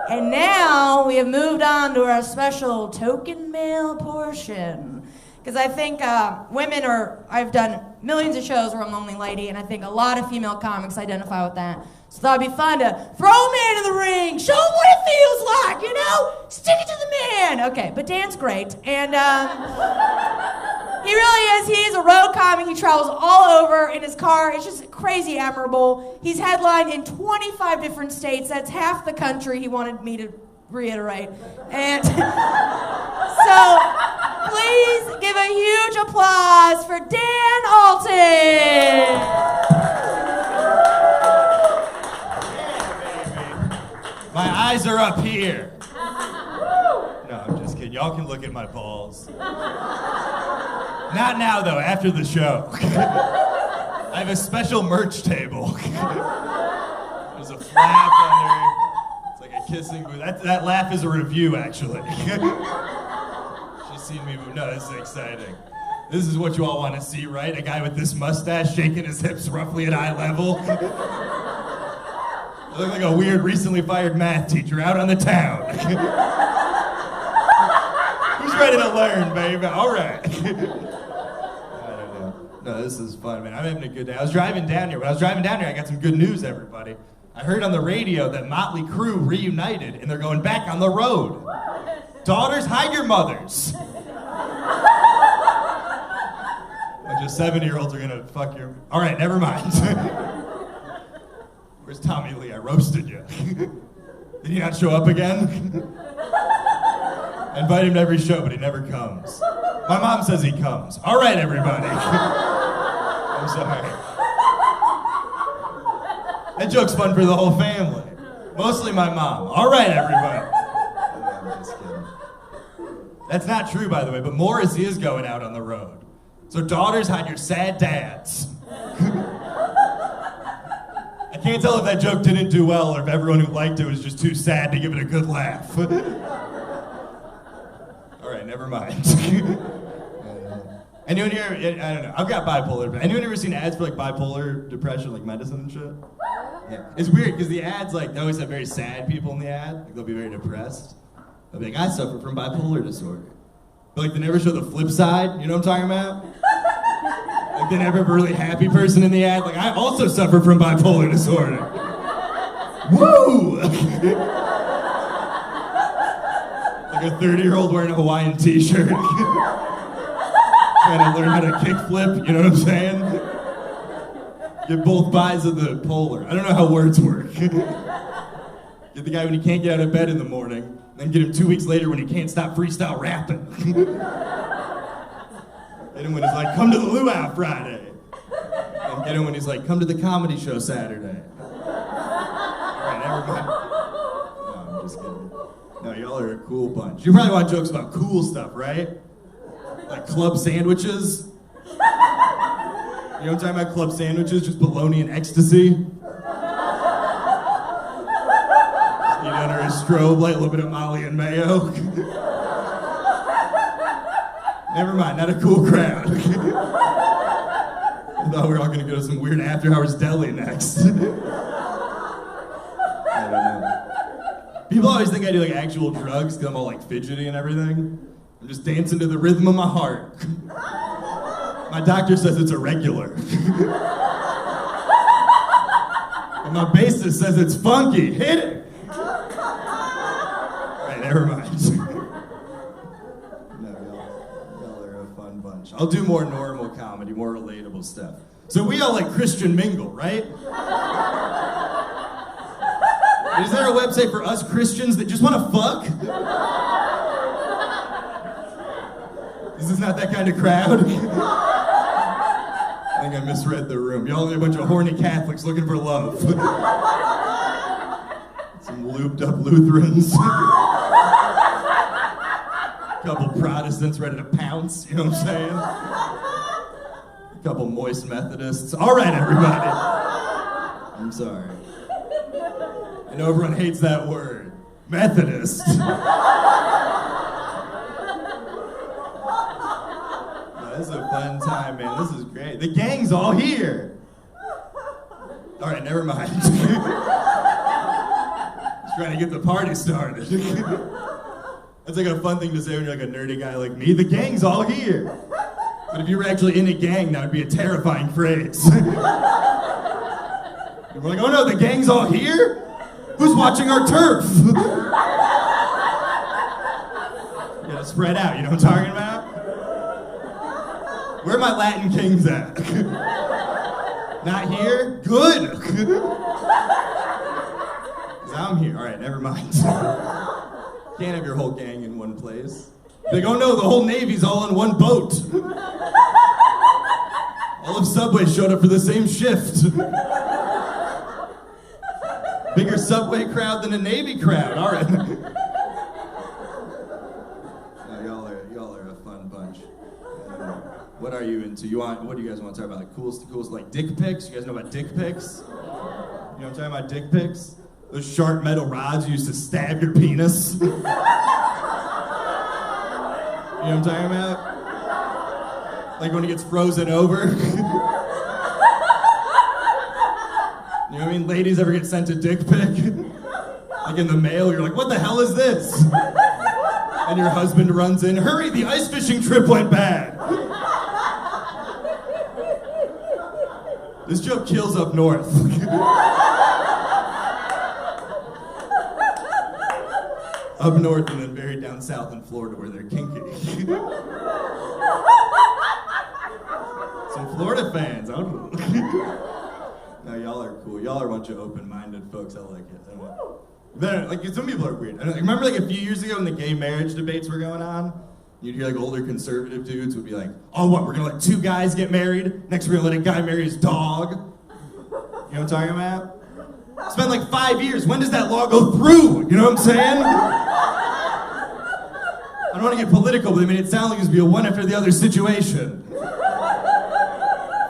And now we have moved on to our special token mail portion. Because I think I've done millions of shows where I'm the only lady, and I think a lot of female comics identify with that. So thought it'd be fun to throw a man in the ring, show him what it feels like, stick it to the man. Okay, but Dan's great, and he really is. He is a road comic. He travels all over in his car. It's just crazy admirable. He's headlined in 25 different states. That's half the country, he wanted me to reiterate. And so please give a huge applause for Dan Alten. My eyes are up here. No, I'm just kidding. Y'all can look at my balls. Not now, though, after the show. I have a special merch table. There's a flap under. It's like a kissing booth. That laugh is a review, actually. She's seen me move. No, this is exciting. This is what you all want to see, right? A guy with this mustache shaking his hips roughly at eye level. I look like a weird, recently fired math teacher out on the town. Who's ready to learn, baby? All right. I don't know. No, this is fun, man. I'm having a good day. I was driving down here. When I was driving down here, I got some good news, everybody. I heard on the radio that Motley Crue reunited, and they're going back on the road. Daughters, hide your mothers. Bunch of 7-year-olds are gonna fuck your... All right, never mind. Where's Tommy Lee? I roasted you. Did he not show up again? I invite him to every show, but he never comes. My mom says he comes. All right, everybody. I'm sorry. That joke's fun for the whole family. Mostly my mom. All right, everybody. I'm just kidding. That's not true, by the way, but Morrissey is going out on the road. So daughters, hide your sad dads. I can't tell if that joke didn't do well or if everyone who liked it was just too sad to give it a good laugh. All right, never mind. Anyone here, I don't know, I've got bipolar. Anyone ever seen ads for like bipolar depression, like medicine and shit? Yeah. It's weird because the ads, like, they always have very sad people in the ad. Like, they'll be very depressed. They'll be like, I suffer from bipolar disorder. But like, they never show the flip side, you know what I'm talking about? Like, they never have a really happy person in the ad. Like, I also suffer from bipolar disorder. Woo! Like a 30-year-old wearing a Hawaiian t-shirt. Trying to learn how to kickflip, you know what I'm saying? Get both sides of the polar. I don't know how words work. Get the guy when he can't get out of bed in the morning, then get him 2 weeks later when he can't stop freestyle rapping. Get him when he's like, come to the luau Friday. And get him when he's like, come to the comedy show Saturday. Alright, never mind. No, I'm just kidding. No, y'all are a cool bunch. You probably want jokes about cool stuff, right? Like club sandwiches. You know what I'm talking about? Club sandwiches, just bologna and ecstasy. Eat under a strobe light, a little bit of Molly and mayo. Never mind, not a cool crowd. I thought we were all gonna go to some weird after hours deli next. I don't know. People always think I do like actual drugs because I'm all like fidgety and everything. I'm just dancing to the rhythm of my heart. My doctor says it's irregular. And my bassist says it's funky. Hit it! Alright, never mind. No, y'all are a fun bunch. I'll do more normal comedy, more relatable stuff. So we all like Christian mingle, right? Is there a website for us Christians that just want to fuck? Is this not that kind of crowd? I think I misread the room. Y'all are a bunch of horny Catholics looking for love. Some looped up Lutherans. A couple Protestants ready to pounce, you know what I'm saying? A couple moist Methodists. All right, everybody. I'm sorry. I know everyone hates that word. Methodist. This is a fun time, man. This is great. The gang's all here. All right, never mind. Just Trying to get the party started. That's like a fun thing to say when you're like a nerdy guy like me. The gang's all here. But if you were actually in a gang, that would be a terrifying phrase. We're like, oh no, the gang's all here? Who's watching our turf? You gotta spread out, you know what I'm talking about? Where are my Latin kings at? Not here? Good! Because I'm here. Alright, never mind. Can't have your whole gang in one place. Like, oh no, the whole Navy's all in one boat. All of Subway showed up for the same shift. Bigger Subway crowd than a Navy crowd. All right. No, y'all are a fun bunch. What are you into? What do you guys want to talk about? Like coolest, like dick pics? You guys know about dick pics? You know what I'm talking about? Dick pics? Those sharp metal rods you used to stab your penis. You know what I'm talking about? Like when it gets frozen over. You know what I mean? Ladies ever get sent a dick pic? Like in the mail, you're like, what the hell is this? And your husband runs in, hurry, the ice fishing trip went bad. This joke kills up north. Up north and then very down south in Florida where they're kinky. Some Florida fans, I don't know. No, y'all are cool. Y'all are a bunch of open-minded folks. I like it. Like some people are weird. Remember like a few years ago when the gay marriage debates were going on? You'd hear like older conservative dudes would be like, oh what, we're gonna let two guys get married? Next we're gonna let a guy marry his dog? You know what I'm talking about? It's been like 5 years. When does that law go through? You know what I'm saying? I don't want to get political, but I mean, it sounds like it's be a one after the other situation.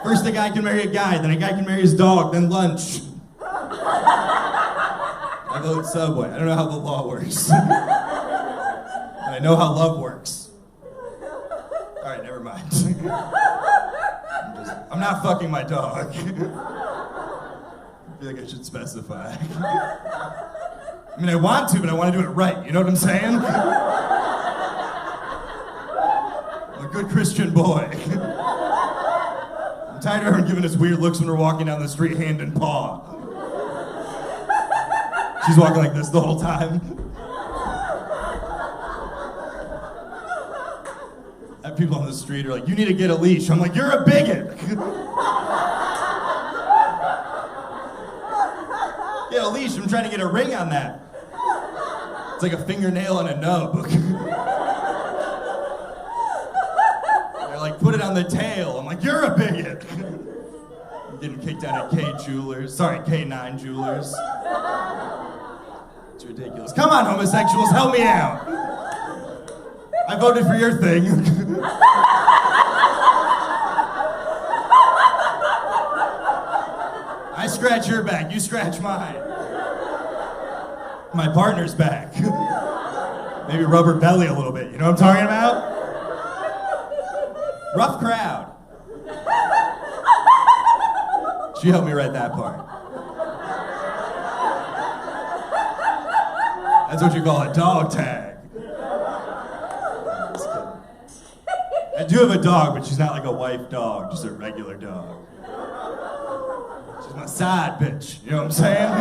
First a guy can marry a guy, then a guy can marry his dog, then lunch. I vote Subway. I don't know how the law works. And I know how love works. All right, never mind. I'm not fucking my dog. I feel like I should specify. I mean, I want to, but I want to do it right. You know what I'm saying? I'm a good Christian boy. I'm tired of everyone giving us weird looks when we're walking down the street hand in paw. She's walking like this the whole time. And people on the street are like, you need to get a leash. I'm like, you're a bigot. Get a leash, I'm trying to get a ring on that. It's like a fingernail on a nub. They're like, put it on the tail. I'm like, you're a bigot. I'm getting kicked out at K9 Jewelers. It's ridiculous. Come on, homosexuals, help me out. I voted for your thing. I scratch your back, you scratch mine. My partner's back. Maybe rubber belly a little bit, you know what I'm talking about? Rough crowd. She helped me write that part. That's what you call a dog tag. I do have a dog, but she's not like a wife dog, just a regular dog. She's my side bitch, you know what I'm saying?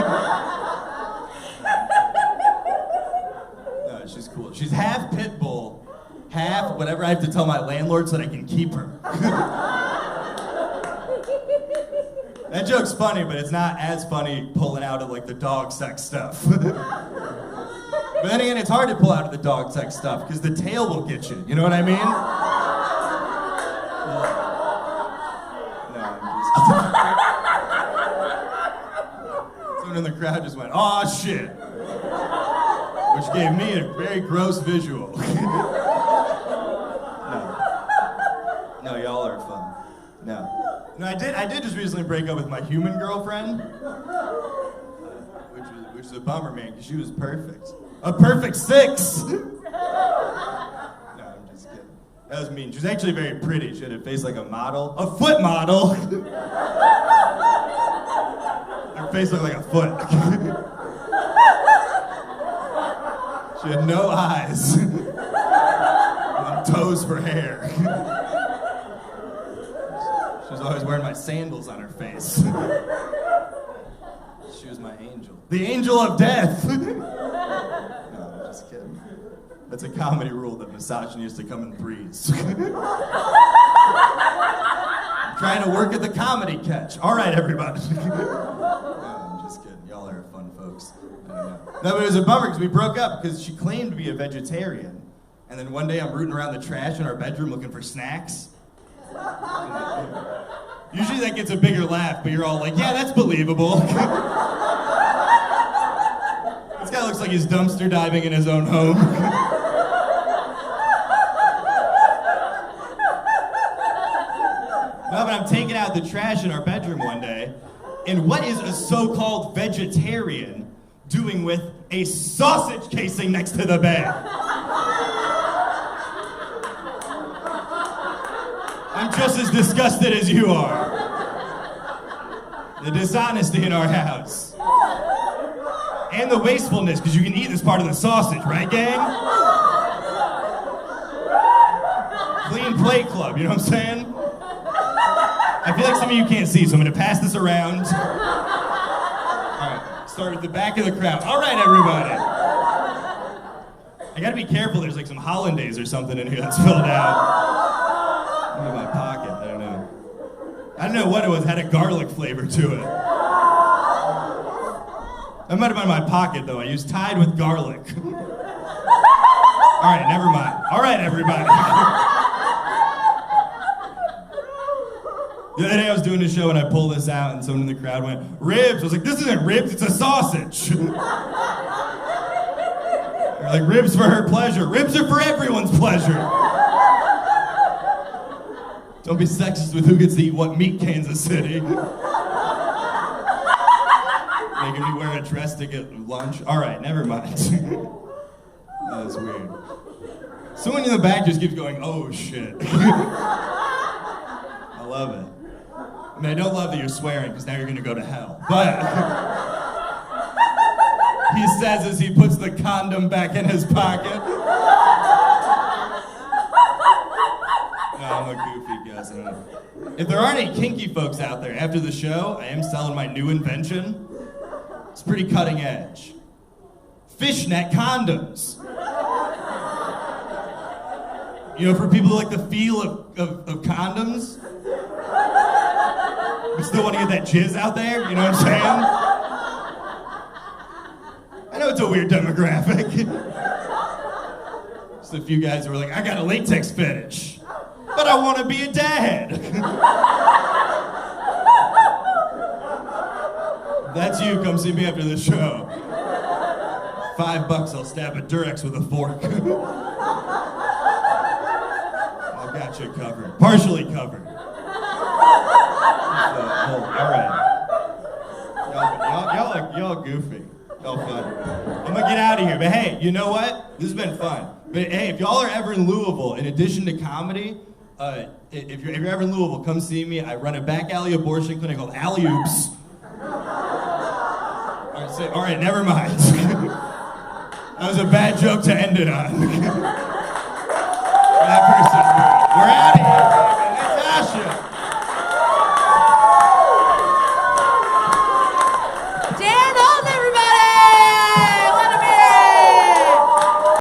No, she's cool. She's half pit bull, half whatever I have to tell my landlord so that I can keep her. That joke's funny, but it's not as funny pulling out of like the dog sex stuff. But then again, it's hard to pull out of the dog sex stuff because the tail will get you. You know what I mean? No, I'm just Someone in the crowd just went, "Aw, shit," which gave me a very gross visual. No, y'all are fun. No, I did just recently break up with my human girlfriend, which is a bummer, man, because she was perfect. A perfect 6! No, I'm just kidding. That was mean. She was actually very pretty. She had a face like a model. A foot model! Her face looked like a foot. She had no eyes. And toes for hair. She was always wearing my sandals on her face. She was my angel. The angel of death! No, I'm just kidding. That's a comedy rule that misogyny is to come in threes. I'm trying to work at the comedy catch. All right, everybody. No, I'm just kidding. Y'all are fun folks. I don't know. No, but it was a bummer because we broke up because she claimed to be a vegetarian. And then one day I'm rooting around the trash in our bedroom looking for snacks. Usually that gets a bigger laugh, but you're all like, yeah, that's believable. This guy looks like he's dumpster diving in his own home. No, but I'm taking out the trash in our bedroom one day, and what is a so-called vegetarian doing with a sausage casing next to the bed? I'm just as disgusted as you are. The dishonesty in our house. And the wastefulness, because you can eat this part of the sausage, right, gang? Clean plate club, you know what I'm saying? I feel like some of you can't see, so I'm going to pass this around. All right, start with the back of the crowd. All right, everybody. I got to be careful. There's like some hollandaise or something in here that's filled out. In my pocket, I don't know. I don't know what it was. It had a garlic flavor to it. That might have been in my pocket, though. I used Tide with garlic. All right, never mind. All right, everybody. The other day I was doing a show and I pulled this out and someone in the crowd went, ribs. I was like, this isn't ribs, it's a sausage. They're like, ribs for her pleasure. Ribs are for everyone's pleasure. Don't be sexist with who gets to eat what meat, Kansas City. Making me wear a dress to get lunch. All right, never mind. That was weird. Someone in the back just keeps going, oh shit. I love it. I mean, I don't love that you're swearing because now you're going to go to hell. But he says as he puts the condom back in his pocket. No, I'm a goofy guess. I don't know. If there aren't any kinky folks out there, after the show, I am selling my new invention. It's pretty cutting edge. Fishnet condoms. You know, for people who like the feel of condoms, but still want to get that jizz out there, you know what I'm saying? I know it's a weird demographic. Just a few guys who were like, I got a latex fetish, but I want to be a dad. That's you, come see me after the show. $5, I'll stab a Durex with a fork. I've got you covered. Partially covered. All right. Y'all goofy. Y'all fun. I'm gonna get out of here, but hey, you know what? This has been fun. But hey, if y'all are ever in Louisville, in addition to comedy, if you're ever in Louisville, come see me. I run a back alley abortion clinic called Alley Oops. All right, never mind. That was a bad joke to end it on.